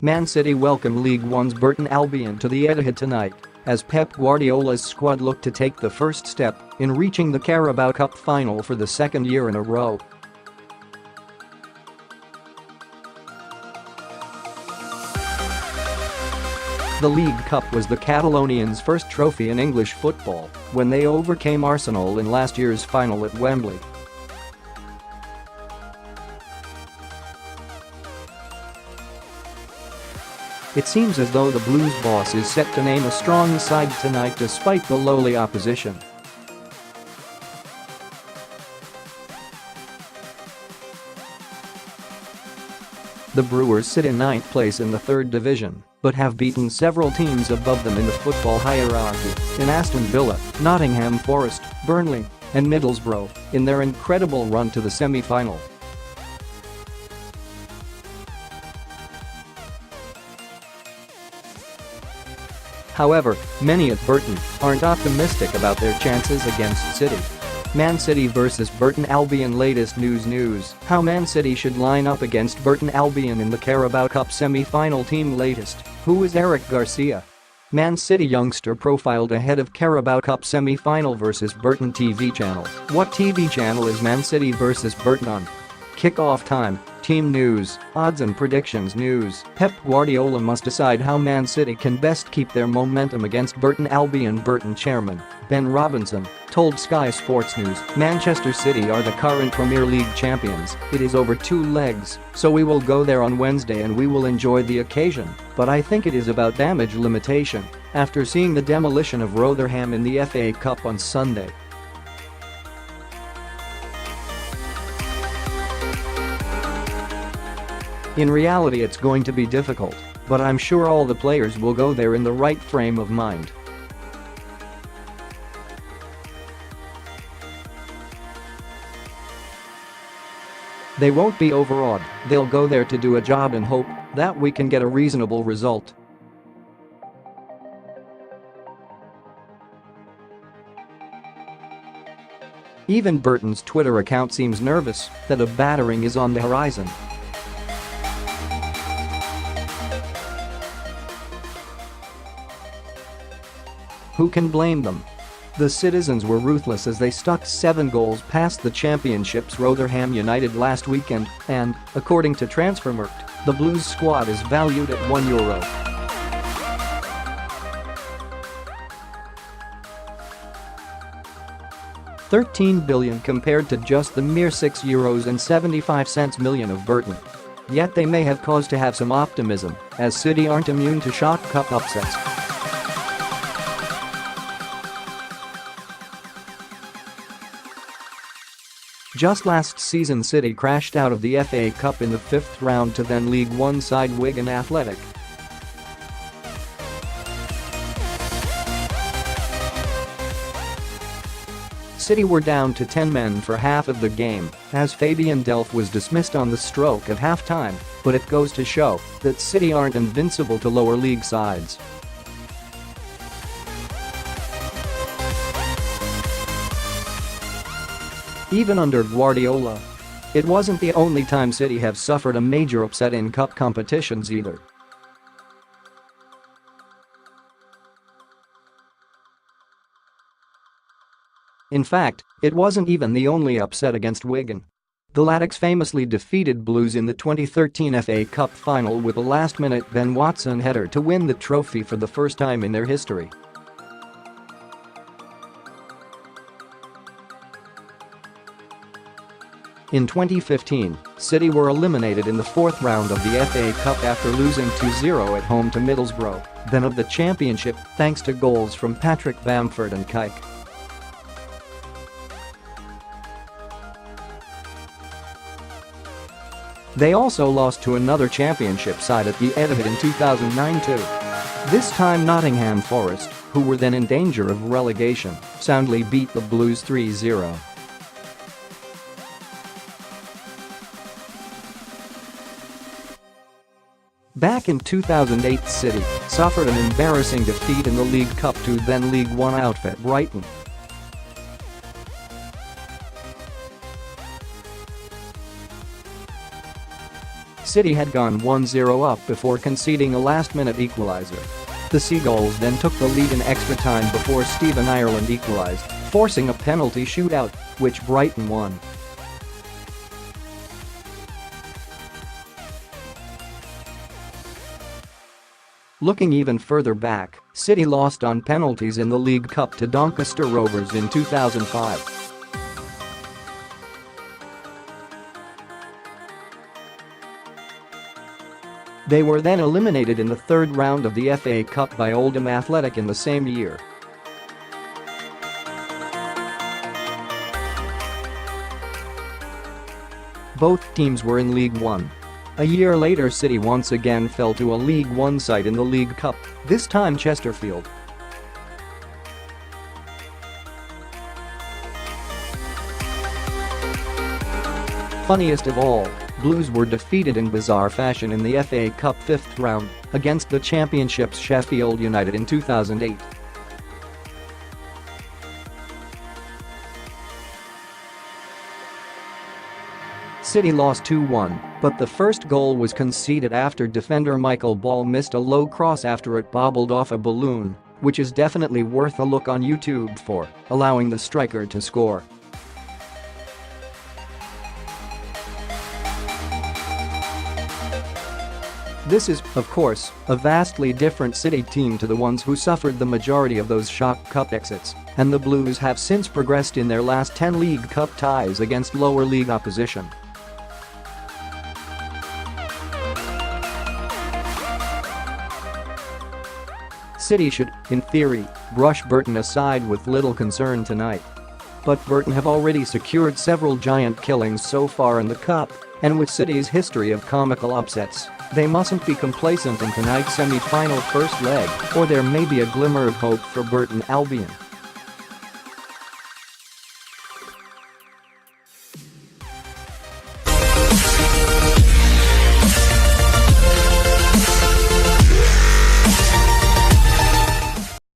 Man City welcome League One's Burton Albion to the Etihad tonight as Pep Guardiola's squad look to take the first step in reaching the Carabao Cup final for the second year in a row. The League Cup was the Catalonians' first trophy in English football when they overcame Arsenal in last year's final at Wembley. It seems as though the Blues boss is set to name a strong side tonight despite the lowly opposition. The Brewers sit in ninth place in the third division, but have beaten several teams above them in the football hierarchy in Aston Villa, Nottingham Forest, Burnley, and Middlesbrough in their incredible run to the semi-final. However, many at Burton aren't optimistic about their chances against City. Man City vs Burton Albion. Latest news how Man City should line up against Burton Albion in the Carabao Cup semi-final. Team latest, who is Eric Garcia? Man City youngster profiled ahead of Carabao Cup semi-final versus Burton. TV channel. What TV channel is Man City vs Burton on? Kickoff time, team news, odds and predictions news. Pep Guardiola must decide how Man City can best keep their momentum against Burton Albion. Burton chairman Ben Robinson told Sky Sports News, Manchester City are the current Premier League champions. It is over 2 legs, so we will go there on Wednesday and we will enjoy the occasion, but I think it is about damage limitation after seeing the demolition of Rotherham in the FA Cup on Sunday. In reality it's going to be difficult, but I'm sure all the players will go there in the right frame of mind. They won't be overawed, they'll go there to do a job and hope that we can get a reasonable result. Even Burton's Twitter account seems nervous that a battering is on the horizon. Who can blame them? The citizens were ruthless as they stuck 7 goals past the Championship's Rotherham United last weekend and, according to Transfermarkt, the Blues squad is valued at €1. €13 billion compared to just the mere €6.75 million of Burton. Yet they may have cause to have some optimism, as City aren't immune to shock cup upsets. Just last season City crashed out of the FA Cup in the 5th round to then League One side Wigan Athletic. City were down to 10 men for half of the game as Fabian Delph was dismissed on the stroke of half-time, but it goes to show that City aren't invincible to lower league sides. Even under Guardiola, it wasn't the only time City have suffered a major upset in cup competitions either. In fact, it wasn't even the only upset against Wigan. The Latics famously defeated Blues in the 2013 FA Cup final with a last-minute Ben Watson header to win the trophy for the first time in their history. In 2015, City were eliminated in the 4th round of the FA Cup after losing 2-0 at home to Middlesbrough, then of the Championship, thanks to goals from Patrick Bamford and Kike. They also lost to another Championship side at the Etihad in 2009 too. This time Nottingham Forest, who were then in danger of relegation, soundly beat the Blues 3-0. Back in 2008 City suffered an embarrassing defeat in the League Cup to then League One outfit Brighton. City had gone 1-0 up before conceding a last-minute equaliser. The Seagulls then took the lead in extra time before Stephen Ireland equalised, forcing a penalty shootout, which Brighton won. Looking even further back, City lost on penalties in the League Cup to Doncaster Rovers in 2005. They were then eliminated in the third round of the FA Cup by Oldham Athletic in the same year. Both teams were in League One. A year later, City once again fell to a League One side in the League Cup, this time Chesterfield. Funniest of all, Blues were defeated in bizarre fashion in the FA Cup fifth round against the Championship's Sheffield United in 2008. City lost 2-1, but the first goal was conceded after defender Michael Ball missed a low cross after it bobbled off a balloon, which is definitely worth a look on YouTube for allowing the striker to score. This is, of course, a vastly different City team to the ones who suffered the majority of those shock cup exits, and the Blues have since progressed in their last 10 League Cup ties against lower league opposition. City should, in theory, brush Burton aside with little concern tonight. But Burton have already secured several giant killings so far in the cup, and with City's history of comical upsets, they mustn't be complacent in tonight's semi-final first leg, or there may be a glimmer of hope for Burton Albion.